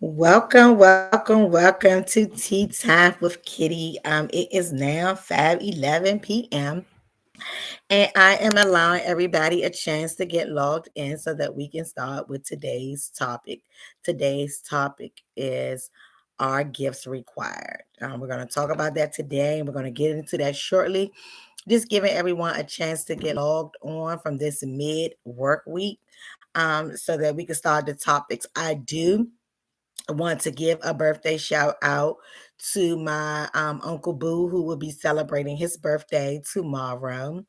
Welcome to Tea Time with Kitty. It is now 5:11 p.m. and I am allowing everybody a chance to get logged in so that we can start with today's topic. Today's topic is, are gifts required? We're going to talk about that today, and we're going to get into that shortly. Just giving everyone a chance to get logged on from this mid work week, so that we can start the topics. I do want to give a birthday shout out to my Uncle Boo, who will be celebrating his birthday tomorrow.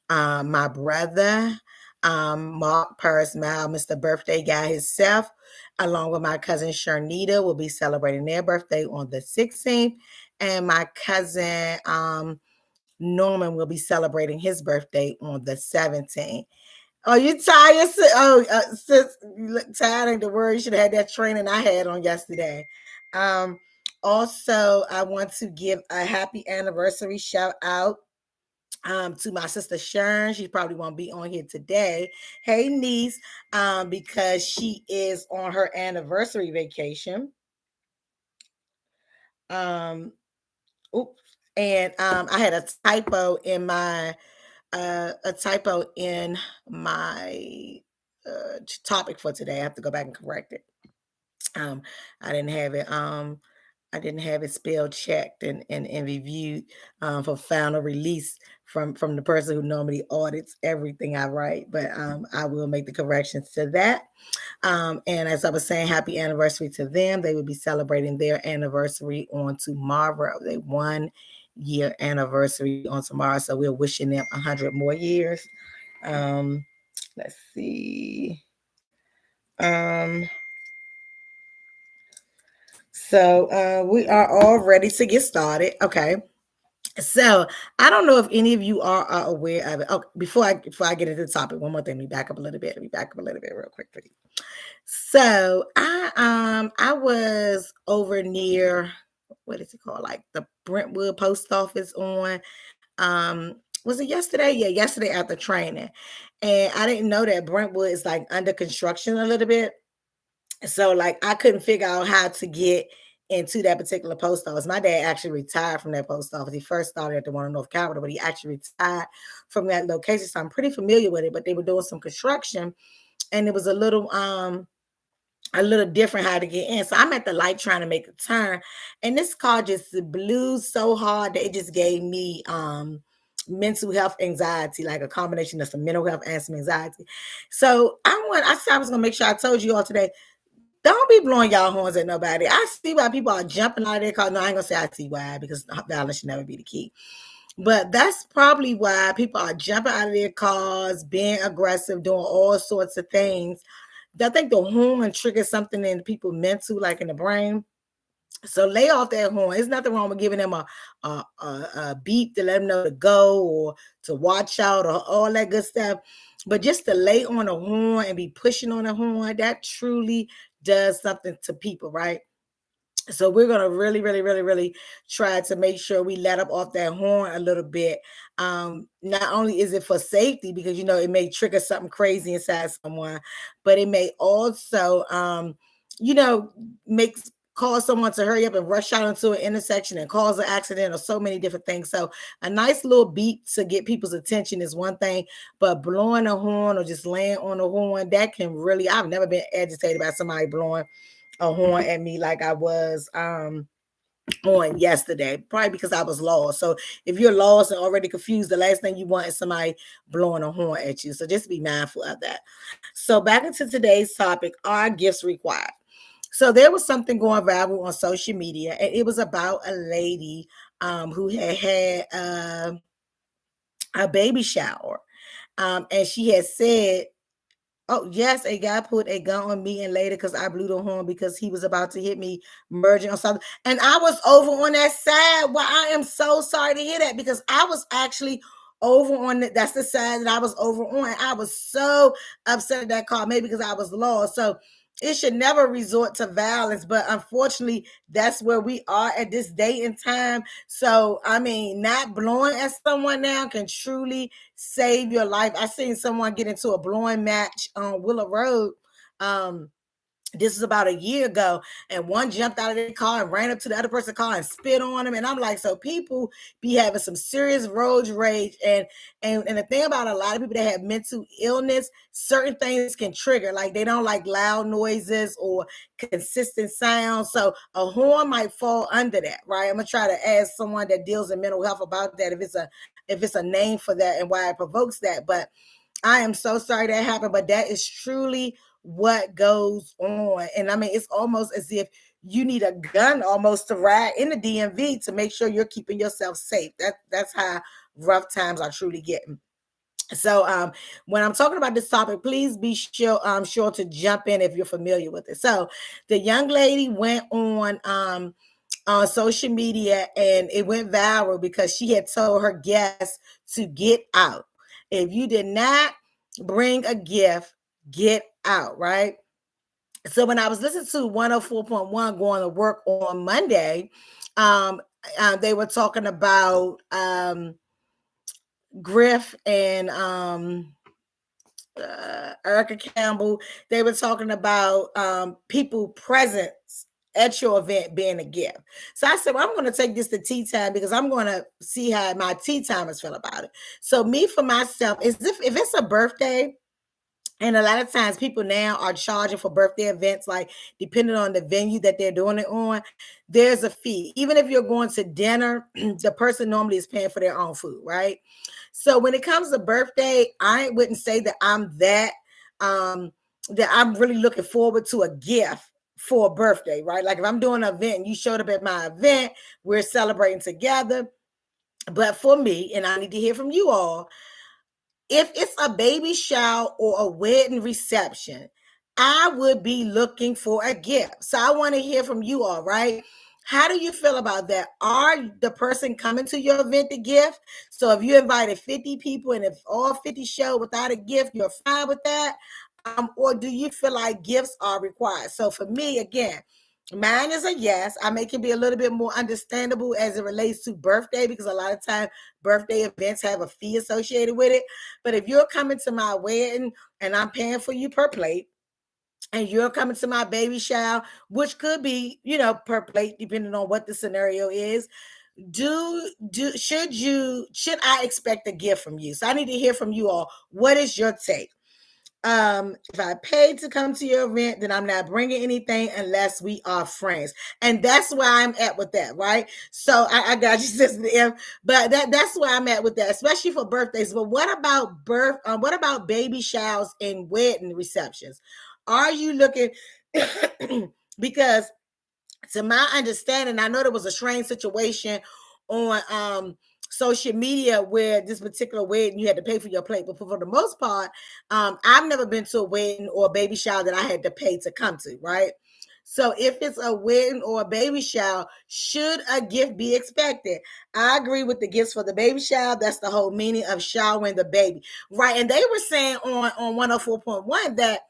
My brother, Mark Paris Mal, Mr. Birthday Guy himself, along with my cousin Sharnita, will be celebrating their birthday on the 16th. And my cousin Norman will be celebrating his birthday on the 17th. Oh, you tired? Sis, you look tired ain't the word. You should have had that training I had on yesterday. Um, Also, I want to give a happy anniversary shout out to my sister Sharon. She probably won't be on here today. Hey, niece, because she is on her anniversary vacation. Um, Oops. And I had a typo in my topic for today. I have to go back and correct it. Um, I didn't have it. I didn't have it spell checked and reviewed for final release from the person who normally audits everything I write. But I will make the corrections to that. And as I was saying, happy anniversary to them. They will be celebrating their anniversary on tomorrow. They 1 year anniversary on tomorrow. So we're wishing them 100 more years. Um, let's see. Um, so we are all ready to get started. Okay. So I don't know if any of you are aware of it. Oh, before I get into the topic, one more thing. Let me back up a little bit. Let me back up a little bit real quick for you. So I was over near, what is it called? Like the Brentwood post office on was it yesterday? Yeah, yesterday after training. And I didn't know that Brentwood is like under construction a little bit. So like I couldn't figure out how to get into that particular post office. My dad actually retired from that post office. He first started at the one in North Carolina, but he actually retired from that location. So I'm pretty familiar with it. But they were doing some construction, and it was a little different how to get in. So I'm at the light trying to make a turn, and this car just blew so hard that it just gave me mental health anxiety, like a combination of some mental health and some anxiety. So I said I was gonna make sure I told you all today, don't be blowing y'all horns at nobody. I see why people are jumping out of their car. No, I ain't gonna say I see why, because violence should never be the key. But that's probably why people are jumping out of their cars, being aggressive, doing all sorts of things. I think the horn triggers something in people mental, like in the brain. So lay off that horn. There's nothing wrong with giving them a beep to let them know to go or to watch out or all that good stuff. But just to lay on a horn and be pushing on a horn, that truly does something to people, right? So we're gonna really, really, really, really try to make sure we let up off that horn a little bit. Not only is it for safety, because it may trigger something crazy inside someone, but it may also you know, makes cause someone to hurry up and rush out into an intersection and cause an accident or so many different things. So a nice little beat to get people's attention is one thing, but blowing a horn or just laying on a horn, that can really, I've never been agitated by somebody blowing a horn at me like I was on yesterday, probably because I was lost. So if you're lost and already confused, the last thing you want is somebody blowing a horn at you. So just be mindful of that. So back into today's topic, are gifts required? So there was something going viral on social media, and it was about a lady who had a baby shower. And she had said, oh, yes, a guy put a gun on me and later because I blew the horn because he was about to hit me merging or something. And I was over on that side. Well, I am so sorry to hear that, because I was actually over on that's the side that I was over on. I was so upset at that call, maybe because I was lost. So it should never resort to violence. But unfortunately, that's where we are at this day and time. So, I mean, not blowing at someone now can truly save your life. I seen someone get into a blowing match on Willow Road. Um, This is about a year ago, and one jumped out of their car and ran up to the other person's car and spit on him. And I'm like, so people be having some serious road rage. And the thing about a lot of people that have mental illness, certain things can trigger. Like they don't like loud noises or consistent sounds. So a horn might fall under that, right? I'm gonna try to ask someone that deals in mental health about that if it's a name for that and why it provokes that. But I am so sorry that happened, but that is truly what goes on. And I mean, it's almost as if you need a gun almost to ride in the DMV to make sure you're keeping yourself safe. That's how rough times are truly getting. So when I'm talking about this topic, please be sure to jump in if you're familiar with it. So the young lady went on social media and it went viral because she had told her guests to get out. If you did not bring a gift, get out, right? So when I was listening to 104.1 going to work on Monday, um, they were talking about Griff and Erica Campbell. They were talking about people presence at your event being a gift. So I said, well, I'm going to take this to tea time because I'm going to see how my tea timers feel about it. So me for myself, is if it's a birthday, and a lot of times people now are charging for birthday events, like depending on the venue that they're doing it on, there's a fee. Even if you're going to dinner, the person normally is paying for their own food, right? So when it comes to birthday, I wouldn't say that that I'm really looking forward to a gift for a birthday, right? Like if I'm doing an event and you showed up at my event, we're celebrating together. But for me, and I need to hear from you all, if it's a baby shower or a wedding reception, I would be looking for a gift. So I want to hear from you all, right? How do you feel about that? Are the person coming to your event the gift? So if you invited 50 people and if all 50 show without a gift, you're fine with that? Or do you feel like gifts are required? So for me, again, mine is a yes. I make it be a little bit more understandable as it relates to birthday because a lot of times birthday events have a fee associated with it. But if you're coming to my wedding and I'm paying for you per plate, and you're coming to my baby shower, which could be, per plate, depending on what the scenario is, should I expect a gift from you? So I need to hear from you all. What is your take? If I paid to come to your event, then I'm not bringing anything unless we are friends. And that's where I'm at with that, right? So I got you, Sister M, but that's where I'm at with that, especially for birthdays. But what about what about baby showers and wedding receptions? Are you looking because to my understanding, I know there was a strange situation on social media where this particular wedding you had to pay for your plate, but for the most part, I've never been to a wedding or a baby shower that I had to pay to come to, right? So if it's a wedding or a baby shower, should a gift be expected? I agree with the gifts for the baby shower. That's the whole meaning of showering the baby, right? And they were saying on 104.1 that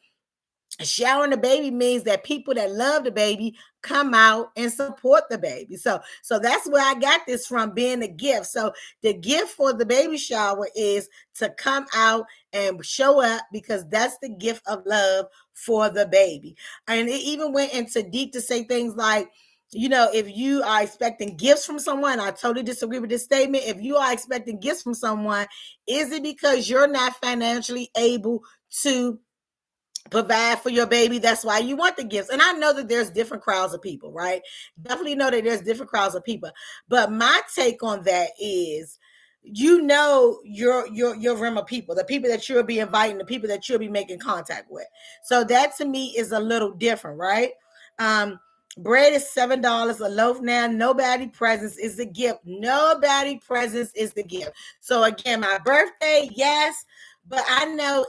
showering the baby means that people that love the baby come out and support the baby. So that's where I got this from, being a gift. So the gift for the baby shower is to come out and show up because that's the gift of love for the baby. And it even went into deep to say things like, if you are expecting gifts from someone, I totally disagree with this statement. If you are expecting gifts from someone, is it because you're not financially able to provide for your baby? That's why you want the gifts. And I know that there's different crowds of people, right? Definitely know that there's different crowds of people. But my take on that is, your realm of people, the people that you'll be inviting, the people that you'll be making contact with. So that to me is a little different, right? Bread is $7 a loaf now. Nobody presents is the gift. Nobody presents is the gift. So again, my birthday, yes, but I know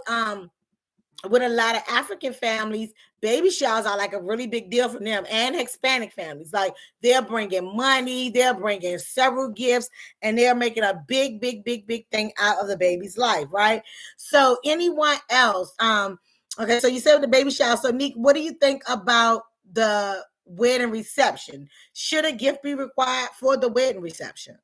with a lot of African families, baby showers are like a really big deal for them, and Hispanic families. Like they're bringing money, they're bringing several gifts, and they're making a big, big, big, big thing out of the baby's life, right? So anyone else? Okay, so you said with the baby shower. So Nick, what do you think about the wedding reception? Should a gift be required for the wedding reception?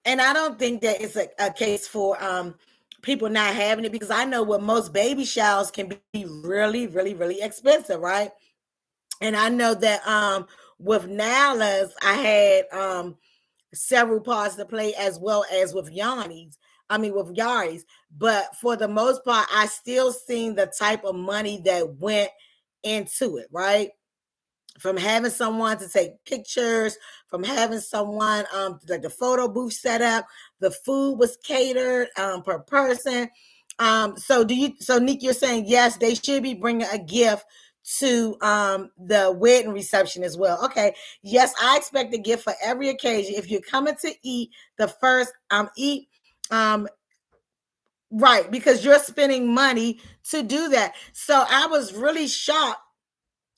And I don't think that it's a case for people not having it, because I know what most baby showers can be really, really, really expensive, right? And I know that with Nala's, I had several parts to play, as well as with Yanni's. I mean, with Yari's. But for the most part, I still seen the type of money that went into it, right? From having someone to take pictures, from having someone like the photo booth set up, the food was catered per person. So Nick, you're saying yes, they should be bringing a gift to the wedding reception as well. Okay, yes, I expect a gift for every occasion. If you're coming to eat, the first eat um right, because you're spending money to do that. So I was really shocked.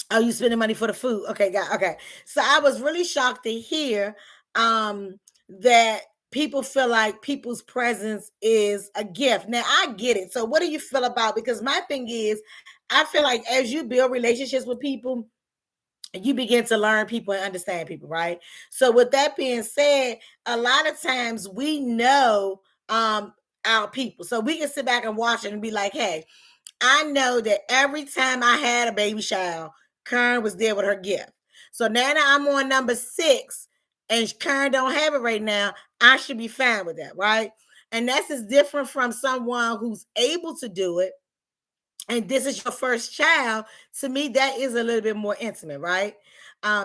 Oh, you spending money for the food? Okay, got okay. So I was really shocked to hear that people feel like people's presence is a gift. Now I get it. So what do you feel about? Because my thing is, I feel like as you build relationships with people, you begin to learn people and understand people, right? So with that being said, a lot of times we know our people, so we can sit back and watch it and be like, hey, I know that every time I had a baby shower, Karen was there with her gift. So now that I'm on number 6 and Karen don't have it right now, I should be fine with that, right? And that's as different from someone who's able to do it, and this is your first child. To me, that is a little bit more intimate, right?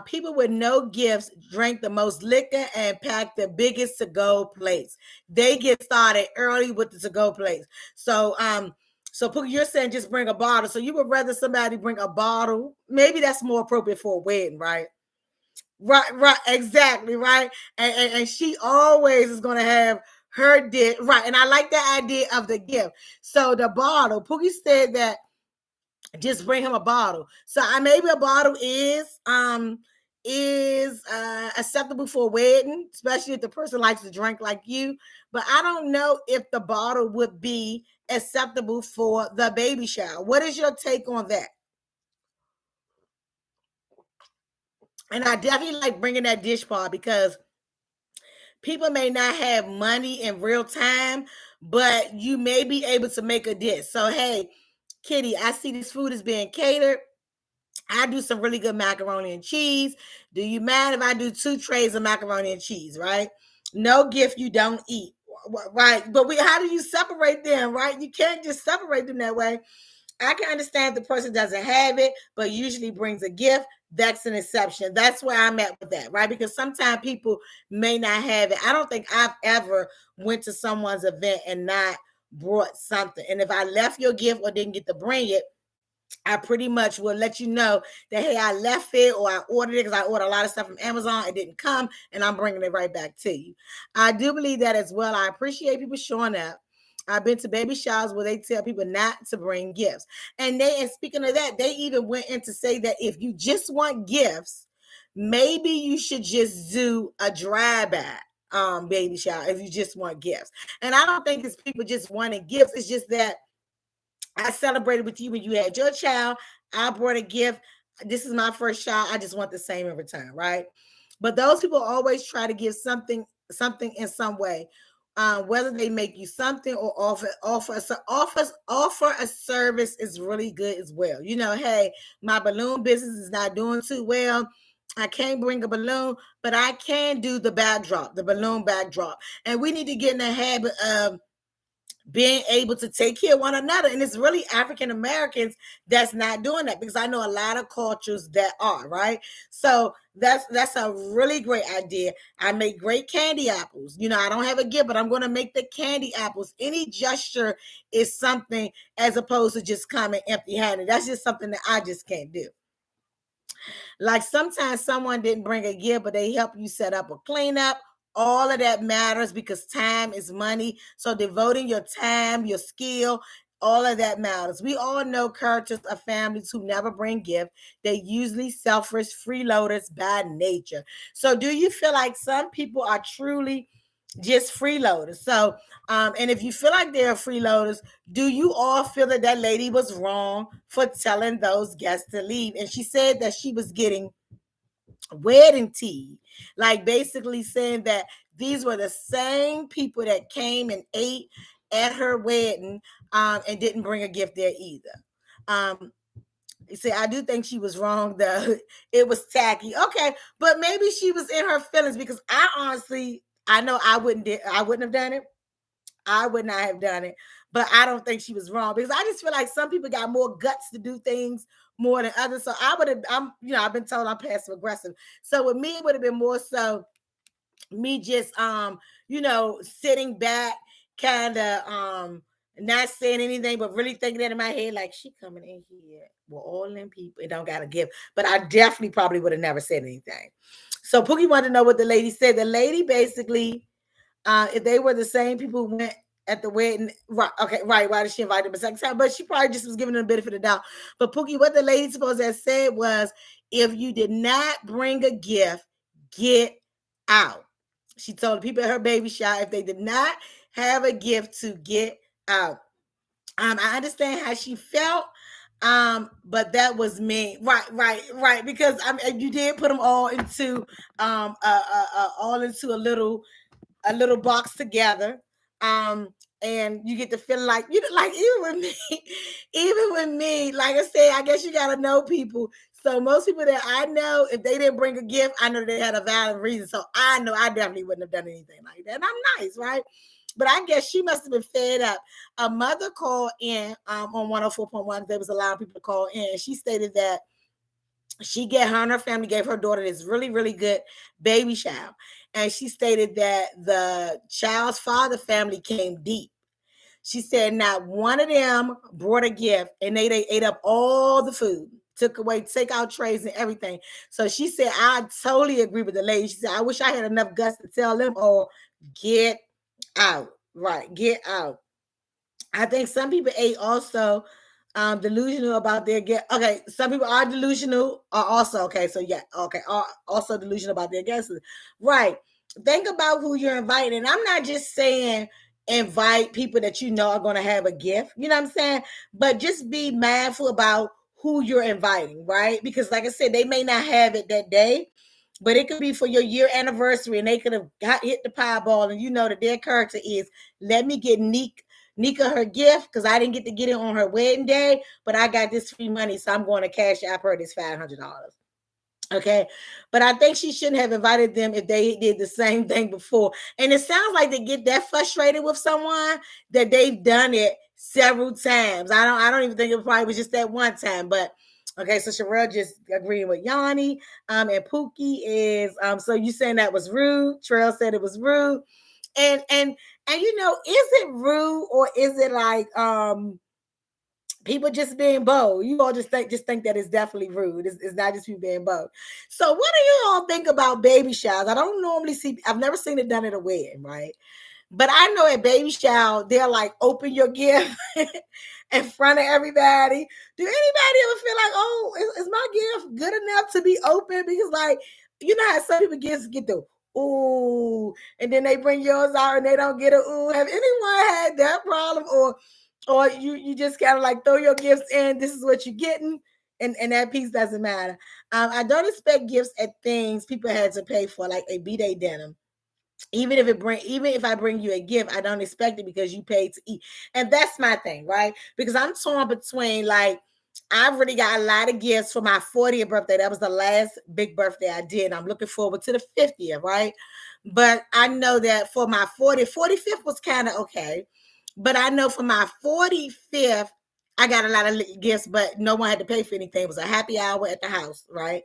People with no gifts drink the most liquor and pack the biggest to-go plates. They get started early with the to-go plates. So Pookie, you're saying just bring a bottle. So you would rather somebody bring a bottle? Maybe that's more appropriate for a wedding, right? Right, exactly, right. And she always is going to have her dish, right? And I like the idea of the gift. So the bottle, Pookie said that just bring him a bottle. So maybe a bottle is acceptable for a wedding, especially if the person likes to drink like you. But I don't know if the bottle would be acceptable for the baby shower. What is your take on that? And I definitely like bringing that dish part, because people may not have money in real time, but you may be able to make a dish. So hey, Kitty, I see this food is being catered. I do some really good macaroni and cheese. Do you mind if I do 2 trays of macaroni and cheese, right? No gift you don't eat, right? But how do you separate them, right? You can't just separate them that way. I can understand if the person doesn't have it, but usually brings a gift. That's an exception. That's where I'm at with that, right? Because sometimes people may not have it. I don't think I've ever went to someone's event and not brought something. And if I left your gift or didn't get to bring it, I pretty much will let you know that, hey, I left it or I ordered it, because I ordered a lot of stuff from Amazon. It didn't come, and I'm bringing it right back to you. I do believe that as well. I appreciate people showing up. I've been to baby showers where they tell people not to bring gifts. And speaking of that, they even went in to say that if you just want gifts, maybe you should just do a drive-by baby shower if you just want gifts. And I don't think it's people just wanting gifts. It's just that I celebrated with you when you had your child. I brought a gift. This is my first child. I just want the same in return, right? But those people always try to give something in some way, whether they make you something or offer a service is really good as well. You know, hey, my balloon business is not doing too well. I can't bring a balloon, but I can do the backdrop, the balloon backdrop. And we need to get in the habit of being able to take care of one another. And it's really African Americans that's not doing that, because I know a lot of cultures that are, right? So that's a really great idea. I make great candy apples. You know, I don't have a gift, but I'm going to make the candy apples. Any gesture is something, as opposed to just coming empty handed. That's just something that I just can't do. Like sometimes someone didn't bring a gift, but they help you set up a cleanup. All of that matters, because time is money. So devoting your time, your skill, all of that matters. We all know characters of families who never bring gift. They usually selfish freeloaders by nature. So do you feel like some people are truly just freeloaders? So, and if you feel like they're freeloaders, do you all feel that that lady was wrong for telling those guests to leave? And she said that she was getting wedding tea, like basically saying that these were the same people that came and ate at her wedding, and didn't bring a gift there either. See, I do think she was wrong though. It was tacky. Okay, but maybe she was in her feelings, because I honestly, I know I wouldn't have done it. I would not have done it, but I don't think she was wrong, because I just feel like some people got more guts to do things more than others. So I would have, I've been told I'm passive aggressive. So with me, it would have been more so me just sitting back, kind of not saying anything, but really thinking that in my head, like, she coming in here with all them people and don't got a gift. But I definitely probably would have never said anything. So Pookie wanted to know what the lady said. The lady basically, if they were the same people who went at the wedding, right? Okay, right. Why did she invite them a second time? But she probably just was giving them the benefit of the doubt. But Pookie, what the lady supposed to have said was, if you did not bring a gift, get out. She told the people at her baby shower, if they did not have a gift, to get out. I understand how she felt, but that was me. Right. Because you did put them all into a little box together. And you get to feel like, like, even with me, like I said, I guess you gotta know people. So most people that I know, if they didn't bring a gift, I know they had a valid reason. So I know I definitely wouldn't have done anything like that. And I'm nice, right? But I guess she must have been fed up. A mother called in on 104.1. There was a lot of people to call in. She stated that her and her family gave her daughter this really, really good baby shower. And she stated that the child's father family came deep. She said not one of them brought a gift, and they ate up all the food, took away takeout trays and everything. So she said, I totally agree with the lady. She said, I wish I had enough guts to tell them all, get out. Right, get out. I think some people ate also delusional about their guests. Okay, some people are delusional, are also okay. So yeah, okay, are also delusional about their guests. Right. Think about who you're inviting. And I'm not just saying invite people that you know are going to have a gift. You know what I'm saying? But just be mindful about who you're inviting, right? Because like I said, they may not have it that day, but it could be for your year anniversary, and they could have hit the Powerball, and you know that their character is, let me get Nika her gift, because I didn't get to get it on her wedding day, but I got this free money, so I'm going to cash out her this $500. Okay, but I think she shouldn't have invited them if they did the same thing before. And it sounds like they get that frustrated with someone that they've done it several times. I don't even think it probably was just that one time. But okay, so Sherelle just agreeing with Yanni. And Pookie is so you saying that was rude. Trail said it was rude. And is it rude, or is it like people just being bold? You all just think that it's definitely rude. It's not just people being bold. So what do you all think about baby showers? I've never seen it done at a wedding, right? But I know at baby shower, they're like, open your gift in front of everybody. Do anybody ever feel like, oh, is my gift good enough to be open? Because like, you know how some people get the ooh, and then they bring yours out and they don't get a ooh. Have anyone had that problem? Or you just kind of like throw your gifts in, this is what you're getting, and that piece doesn't matter. I don't expect gifts at things people had to pay for, like a B-Day dinner. Even if I bring you a gift, I don't expect it because you paid to eat. And that's my thing, right? Because I'm torn between, like, I've already got a lot of gifts for my 40th birthday. That was the last big birthday I did. I'm looking forward to the 50th, right? But I know that for my 45th was kind of okay. But I know for my 45th, I got a lot of gifts, but no one had to pay for anything. It was a happy hour at the house, right?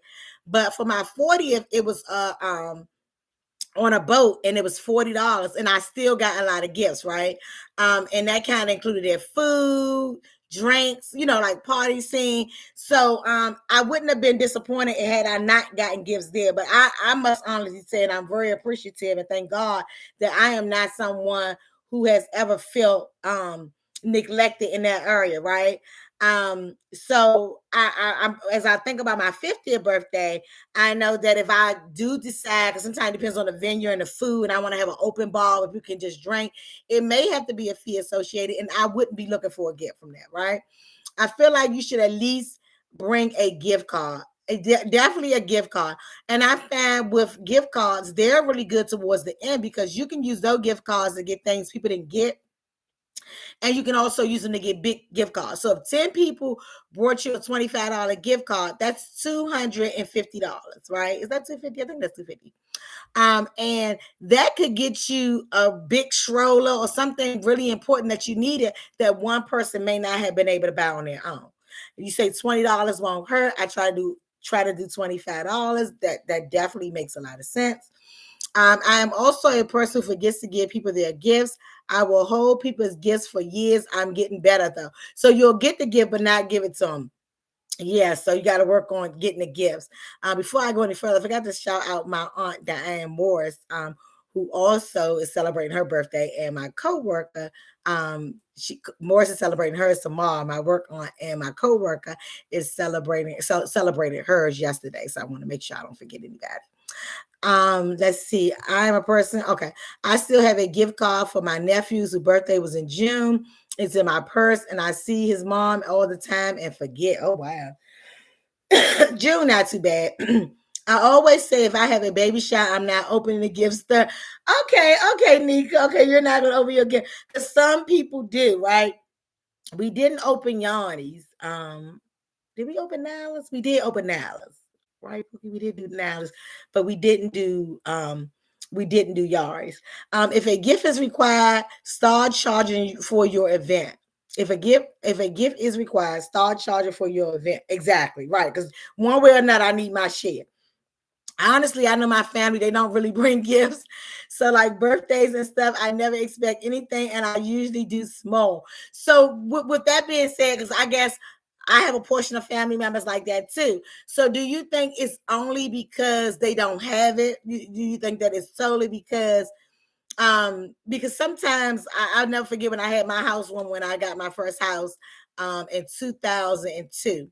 But for my 40th, it was on a boat, and it was $40, and I still got a lot of gifts, right? And that kind of included their food, drinks, like party scene. So I wouldn't have been disappointed had I not gotten gifts there. But I must honestly say that I'm very appreciative, and thank God that I am not someone who has ever felt neglected in that area, right? So I'm as I think about my 50th birthday, I know that if I do decide, because sometimes it depends on the venue and the food, and I want to have an open bar where you can just drink, it may have to be a fee associated, and I wouldn't be looking for a gift from that, right? I feel like you should at least bring a gift card. Definitely a gift card. And I found with gift cards, they're really good towards the end, because you can use those gift cards to get things people didn't get. And you can also use them to get big gift cards. So if 10 people brought you a $25 gift card, that's $250, right? Is that 250? I think that's 250. And that could get you a big stroller or something really important that you needed that one person may not have been able to buy on their own. You say $20 won't hurt. I try to do $25. That definitely makes a lot of sense. I am also a person who forgets to give people their gifts. I will hold people's gifts for years. I'm getting better though. So you'll get the gift, but not give it to them. Yeah, so you got to work on getting the gifts. Before I go any further, I forgot to shout out my aunt Diane Morris, who also is celebrating her birthday, and my coworker, Morris is celebrating hers tomorrow. My work aunt and my coworker is celebrated hers yesterday. So I want to make sure I don't forget anybody. Let's see. I'm a person. Okay. I still have a gift card for my nephew's whose birthday was in June. It's in my purse, and I see his mom all the time and forget. Oh wow. June, not too bad. I always say if I have a baby shower, I'm not opening the gifts. Okay, Nika. Okay, you're not gonna open your gift. Because some people do, right? We didn't open Yanni's. Did we open Nala's? We did open Nala's, right? We did do Nala's, but we didn't do Yari's. If a gift is required, start charging for your event. If a gift is required, start charging for your event. Exactly, right. Because one way or another, I need my share. Honestly, I know my family, they don't really bring gifts. So like birthdays and stuff, I never expect anything, and I usually do small. So with that being said, because I guess I have a portion of family members like that too. So do you think it's only because they don't have it? Do you think that it's solely because sometimes I'll never forget when I had my housewarming when I got my first house in 2002.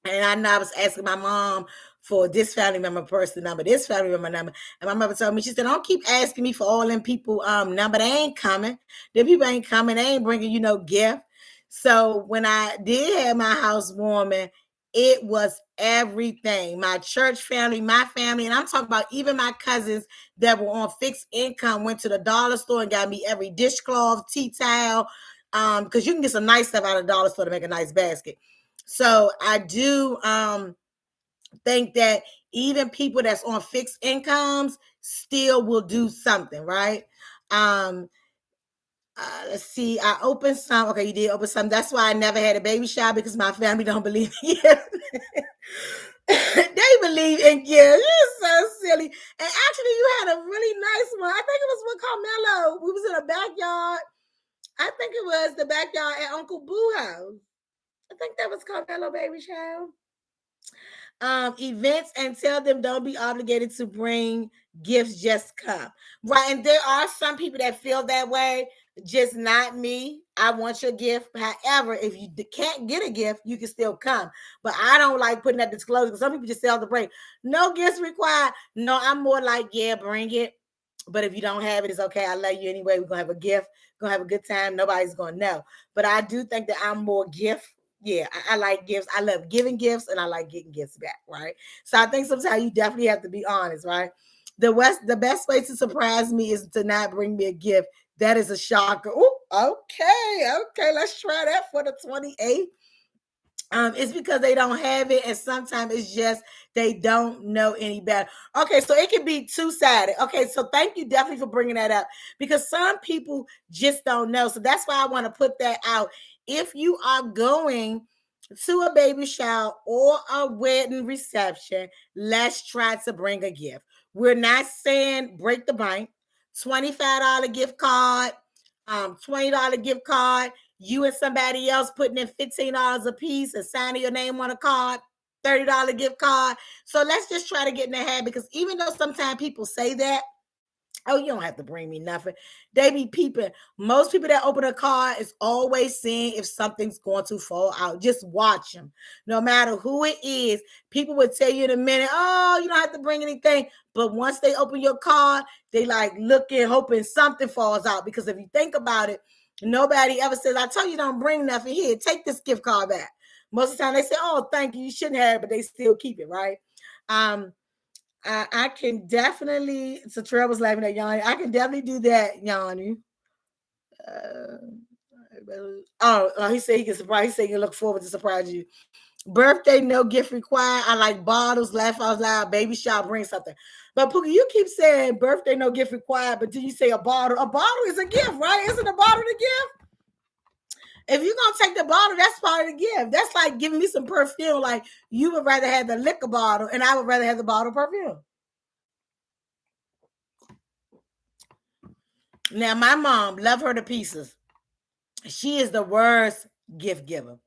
And I know I was asking my mom for this family member person number, this family member number. And my mother told me, she said, don't keep asking me for all them people number. They ain't coming. Them people ain't coming. They ain't bringing you no gift. So when I did have my housewarming, it was everything. My church family, my family, and I'm talking about even my cousins that were on fixed income went to the dollar store and got me every dishcloth, tea towel, because you can get some nice stuff out of the dollar store to make a nice basket. So I do think that even people that's on fixed incomes still will do something, right? Let's see. I opened some. Okay, you did open some. That's why I never had a baby shower because my family don't believe in gifts. They believe in gifts. You're so silly. And actually, you had a really nice one. I think it was with Carmelo. We was in a backyard. I think it was the backyard at Uncle Boo house. I think that was Carmelo baby shower. Events, and tell them don't be obligated to bring gifts, just come. Right. And there are some people that feel that way, just not me. I want your gift. However, if you can't get a gift, you can still come. But I don't like putting that disclosure because some people just celebrate. No gifts required. No, I'm more like, yeah, bring it. But if you don't have it, it's okay. I love you anyway. We're gonna have a gift, gonna have a good time. Nobody's gonna know. But I do think that I'm more gift. Yeah, I like gifts. I love giving gifts and I like getting gifts back, right? So I think sometimes you definitely have to be honest, right? The best way to surprise me is to not bring me a gift. That is a shocker. Ooh, okay. Let's try that for the 28th. It's because they don't have it, and sometimes it's just they don't know any better. Okay, so it can be two-sided. Okay, so thank you definitely for bringing that up because some people just don't know. So that's why I want to put that out. If you are going to a baby shower or a wedding reception, let's try to bring a gift. We're not saying break the bank. $25 gift card, $20 gift card. You and somebody else putting in $15 a piece and signing your name on a card, $30 gift card. So let's just try to get in the habit because even though sometimes people say that, oh, you don't have to bring me nothing. They be peeping. Most people that open a card is always seeing if something's going to fall out. Just watch them. No matter who it is, people would tell you in a minute, oh, you don't have to bring anything. But once they open your card, they like looking, hoping something falls out. Because if you think about it, nobody ever says, I told you don't bring nothing here. Take this gift card back. Most of the time they say, oh, thank you. You shouldn't have it, but they still keep it, right? I can definitely. So Terrell was laughing at Yanni. I can definitely do that, Yanni. he said he can surprise. He said he can look forward to surprise you. Birthday, no gift required. I like bottles, laugh out loud, baby shower, bring something. But Pookie, you keep saying birthday, no gift required, but then you say a bottle. A bottle is a gift, right? Isn't a bottle the gift? If you're gonna take the bottle, that's part of the gift. That's like giving me some perfume. Like you would rather have the liquor bottle, and I would rather have the bottle of perfume. Now, my mom, love her to pieces. She is the worst gift giver.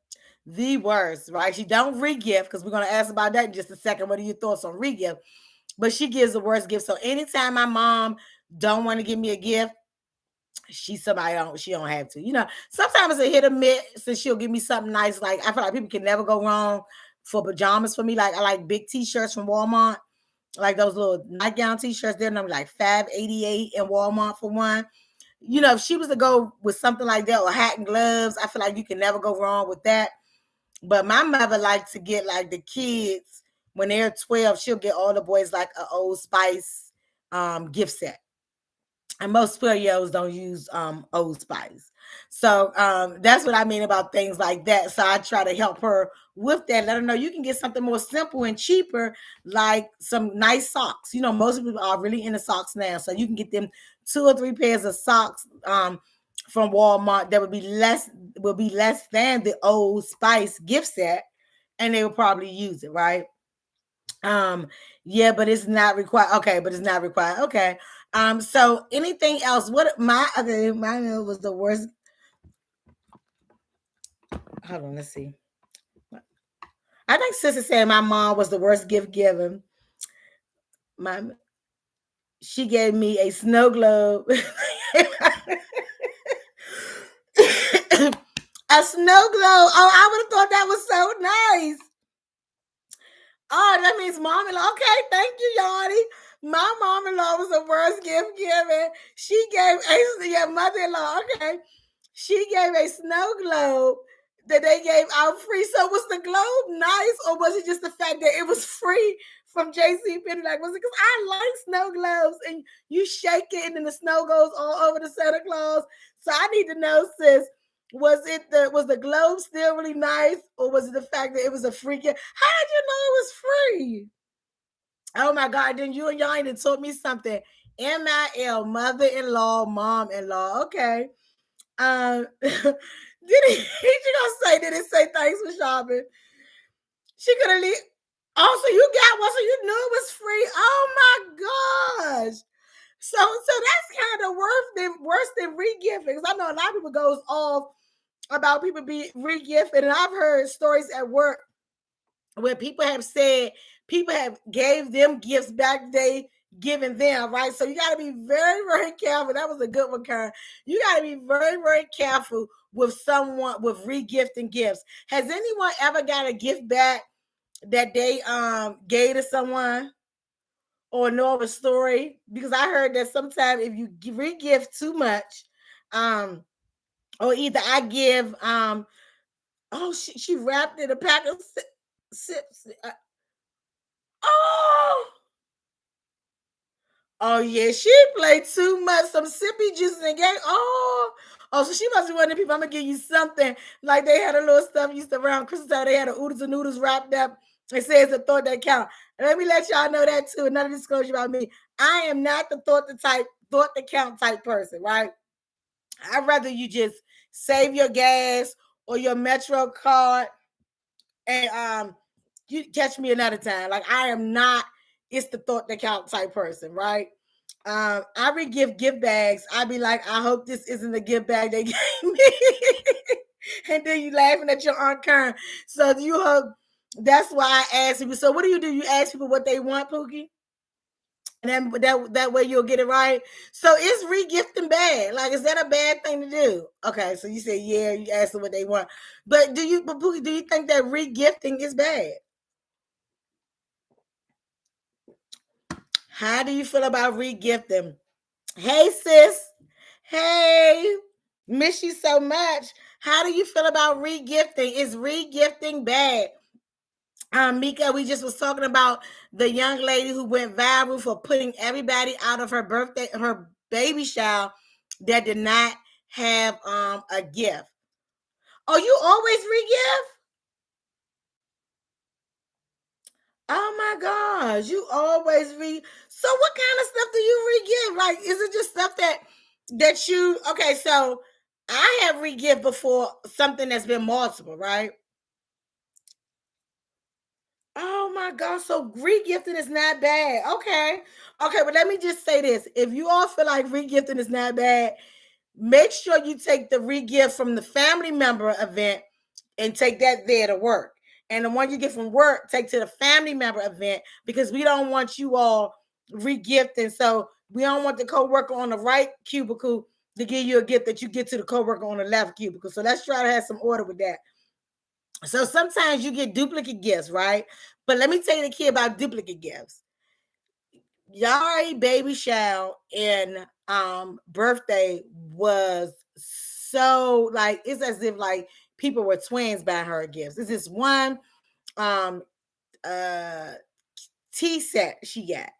The worst, right? She don't re-gift, because we're going to ask about that in just a second. What are your thoughts on re-gift? But she gives the worst gift. So anytime my mom don't want to give me a gift, she don't have to. You know, sometimes it's a hit or miss, so she'll give me something nice. Like I feel like people can never go wrong for pajamas for me. Like I like big t-shirts from Walmart. Like those little nightgown t-shirts, they're number like $5.88 in Walmart for one. You know, if she was to go with something like that or hat and gloves, I feel like you can never go wrong with that. But my mother liked to get like the kids when they're 12, she'll get all the boys like an Old Spice gift set. And most 12-year-olds don't use Old Spice. So that's what I mean about things like that. So I try to help her with that. Let her know you can get something more simple and cheaper, like some nice socks. You know, most people are really into socks now. So you can get them 2 or 3 pairs of socks from Walmart that would be less than the Old Spice gift set, and they will probably use it, right? Yeah, but it's not required. Okay, but it's not required. Okay. So anything else? Mine was the worst. Hold on, let's see. I think Sister said my mom was the worst gift giver. She gave me a snow globe. A snow globe. Oh, I would have thought that was so nice. Oh, that means mom-in-law. Okay, thank you, Yanni. My mom-in-law was the worst gift giver. She gave mother-in-law. Okay, she gave a snow globe that they gave out free. So was the globe nice, or was it just the fact that it was free from JC Penney? Like, was it because I like snow globes and you shake it and then the snow goes all over the Santa Claus? So I need to know, sis. Was the globe still really nice, or was it the fact that it was a free gift? How did you know it was free? Oh my God! Then you and y'all even taught me something. MIL, mother-in-law, mom-in-law. Okay. Did he? Did it say thanks for shopping? She could have leave. Oh, so you got one, so you knew it was free. Oh my gosh. So that's kind of worse than re-gifting. Because I know a lot of people goes off about people be re-gifted, and I've heard stories at work where people have said people have gave them gifts back they given them, right? So you got to be very, very careful. That was a good one, Karen. You got to be very, very careful with someone with re-gifting gifts. Has anyone ever got a gift back that they gave to someone, or know of a story? Because I heard that sometimes if you re-gift too much, or either I give she wrapped in a pack of sips. Oh yeah, she played too much. Some sippy juices and gave. So she must be one of the people. I'm gonna give you something. Like they had a little stuff used to around Christmas time. They had a oodles and noodles wrapped up. It says the thought that count. And let me let y'all know that too. Another disclosure about me. I am not the thought that count type person, right? I'd rather you just save your gas or your Metro card and you catch me another time. Like I am not it's the thought that count type person, right? I re-give gift bags. I'd be like, I hope this isn't a gift bag they gave me. And then you laughing at your Aunt Karen. So you hope that's why I ask people. So what do? You ask people what they want, Pookie? And then that way you'll get it right. So is re-gifting bad? Like, is that a bad thing to do? Okay, so you say yeah, you ask them what they want. But Pookie, do you think that re-gifting is bad? How do you feel about re-gifting? Hey sis. Hey. Miss you so much. How do you feel about re-gifting? Is re-gifting bad? Mika, we just was talking about the young lady who went viral for putting everybody out of her baby shower that did not have a gift. Oh, you always re-gift? Oh my gosh, you always so what kind of stuff do you re-give? Like, is it just stuff that you okay, so I have re-gift before something that's been multiple, right? Oh my God. So regifting is not bad. Okay. Okay, but let me just say this. If you all feel like regifting is not bad, make sure you take the regift from the family member event and take that there to work. And the one you get from work, take to the family member event because we don't want you all regifting. So we don't want the coworker on the right cubicle to give you a gift that you get to the coworker on the left cubicle. So let's try to have some order with that. So sometimes you get duplicate gifts, right? But let me tell you the key about duplicate gifts. Y'all baby shower and birthday was so like it's as if like people were twins buying her gifts. This is one um uh tea set she got.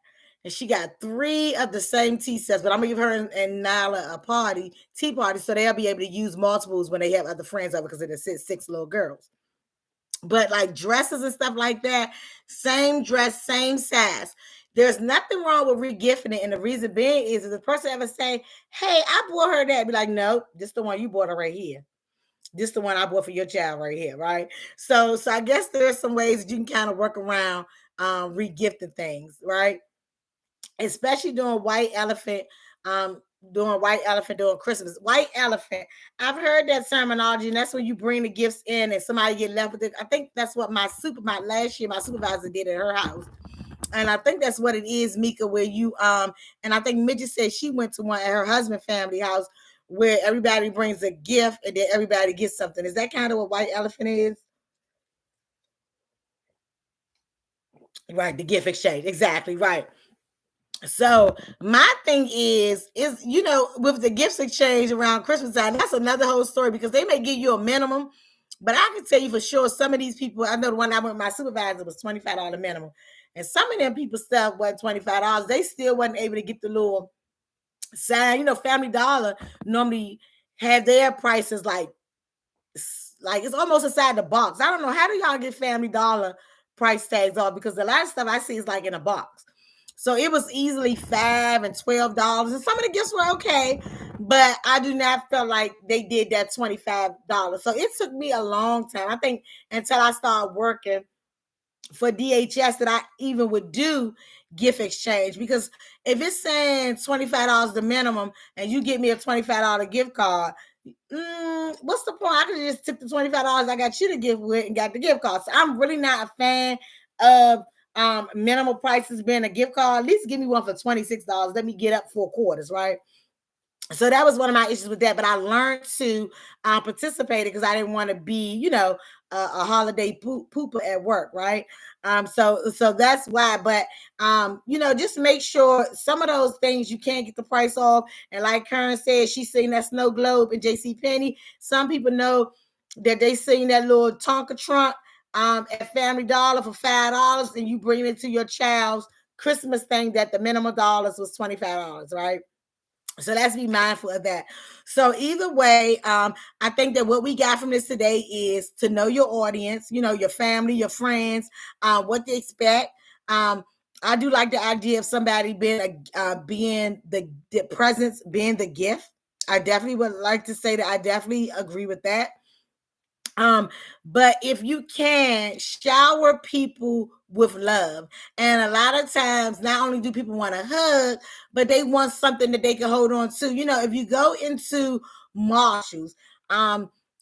And she got 3 of the same tea sets, but I'm gonna give her and Nyla a tea party, so they'll be able to use multiples when they have other friends over because it assists 6 little girls. But like dresses and stuff like that, same dress, same size. There's nothing wrong with regifting it. And the reason being is if the person ever say, hey, I bought her that, be like, no, this the one you bought her right here. This the one I bought for your child right here, right? So I guess there's some ways that you can kind of work around regifting things, right? Especially doing white elephant, um, during Christmas. White elephant. I've heard that terminology, and that's when you bring the gifts in and somebody get left with it. I think that's what my last year, my supervisor did at her house. And I think that's what it is, Mika, where you and I think Midget said she went to one at her husband's family house where everybody brings a gift and then everybody gets something. Is that kind of what white elephant is? Right, the gift exchange. Exactly, right. So my thing is with the gifts exchange around Christmas time, that's another whole story because they may give you a minimum, but I can tell you for sure some of these people, I know the one I went with my supervisor was $25 minimum. And some of them people stuff wasn't $25. They still wasn't able to get the little sign. Family Dollar normally had their prices like it's almost inside the box. I don't know. How do y'all get Family Dollar price tags off? Because the last stuff I see is like in a box. So it was easily $5 and $12. And some of the gifts were okay, but I do not feel like they did that $25. So it took me a long time. I think until I started working for DHS that I even would do gift exchange. Because if it's saying $25 the minimum and you get me a $25 gift card, what's the point? I could just tip the $25 I got you to give with and got the gift card. So I'm really not a fan of minimal prices being a gift card. At least give me one for $26. Let me get up 4 quarters, right? So that was one of my issues with that, but I learned to participate because I didn't want to be, a holiday pooper at work, right? So that's why. But just make sure some of those things you can't get the price off. And like Karen said, she's seen that snow globe in J.C. Penney. Some people know that they seen that little Tonka trunk at Family Dollar for $5, and you bring it to your child's Christmas thing that the minimum dollars was $25, right? So let's be mindful of that. So either way, I think that what we got from this today is to know your audience, your family, your friends, what they expect. I do like the idea of somebody being the presence, being the gift. I definitely would like to say that I definitely agree with that. But if you can shower people with love, and a lot of times, not only do people want a hug, but they want something that they can hold on to. If you go into Marshalls,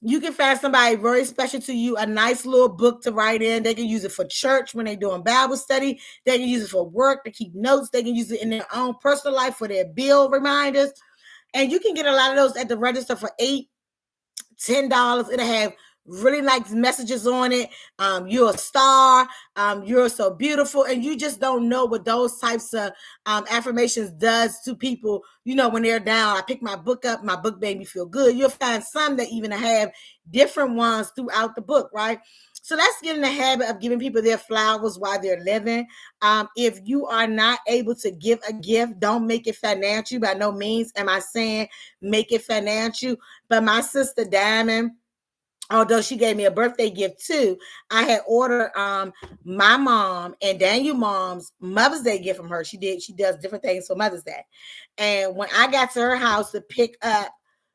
you can find somebody very special to you, a nice little book to write in. They can use it for church when they're doing Bible study. They can use it for work to keep notes. They can use it in their own personal life for their bill reminders. And you can get a lot of those at the register for $8, $10. It'll have really nice messages on it. You're a star. You're so beautiful. And you just don't know what those types of affirmations does to people, when they're down. I pick my book up. My book made me feel good. You'll find some that even have different ones throughout the book, right? So let's get in the habit of giving people their flowers while they're living. If you are not able to give a gift, don't make it financial. By no means am I saying make it financial. But my sister Diamond, although she gave me a birthday gift too, I had ordered my mom and Daniel mom's Mother's Day gift from her. She does different things for Mother's Day. And when I got to her house to pick up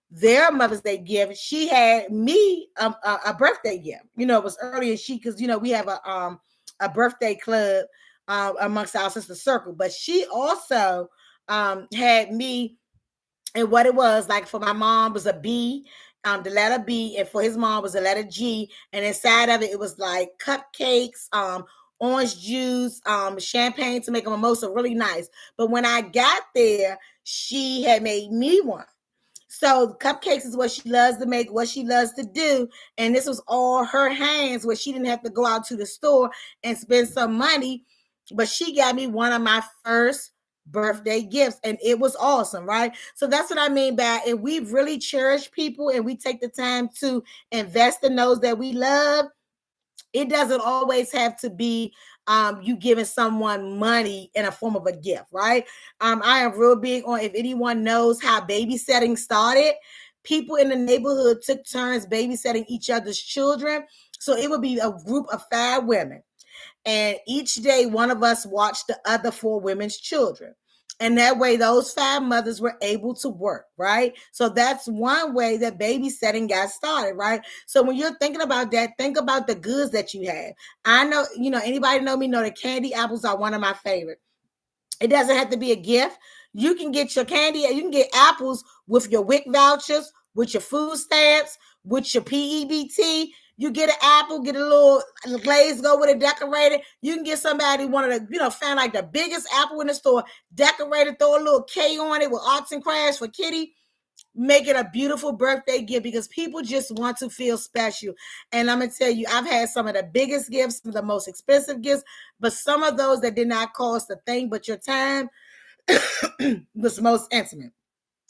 their Mother's Day gift, she had me a birthday gift. It was early, and because we have a birthday club amongst our sister circle, but she also had me. And what it was, like, for my mom was a B, the letter B, and for his mom was a letter G, and inside of it, it was like cupcakes, orange juice, champagne to make a mimosa, really nice. But when I got there, she had made me one. So cupcakes is what she loves to make, what she loves to do. And this was all her hands, where she didn't have to go out to the store and spend some money. But she got me one of my first birthday gifts, and it was awesome, right? So that's what I mean by, if we really cherish people and we take the time to invest in those that we love, it doesn't always have to be you giving someone money in a form of a gift, right? I am real big on, if anyone knows how babysitting started, people in the neighborhood took turns babysitting each other's children. So it would be a group of 5 women, and each day one of us watched the other 4 women's children. And that way, those 5 mothers were able to work, right? So that's one way that babysitting got started, right? So when you're thinking about that, think about the goods that you have. I know, anybody know me know that candy apples are one of my favorite. It doesn't have to be a gift. You can get your candy, you can get apples with your WIC vouchers, with your food stamps, with your PEBT. You get an apple, get a little glaze, go with it, decorated. You can get somebody one of the, find like the biggest apple in the store, decorated, throw a little K on it with arts and crafts for Kitty. Make it a beautiful birthday gift, because people just want to feel special. And I'm going to tell you, I've had some of the biggest gifts, some of the most expensive gifts, but some of those that did not cost a thing but your time was most intimate.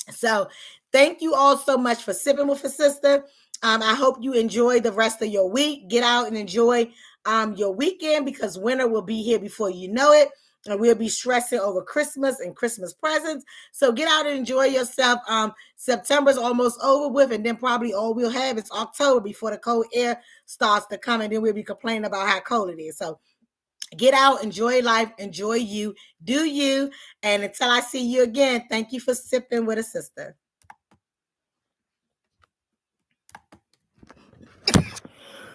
So thank you all so much for sipping with a sister. I hope you enjoy the rest of your week. Get out and enjoy your weekend, because winter will be here before you know it. And we'll be stressing over Christmas and Christmas presents. So get out and enjoy yourself. September's almost over with, and then probably all we'll have is October before the cold air starts to come, and then we'll be complaining about how cold it is. So get out, enjoy life, enjoy you, do you. And until I see you again, thank you for sipping with a sister.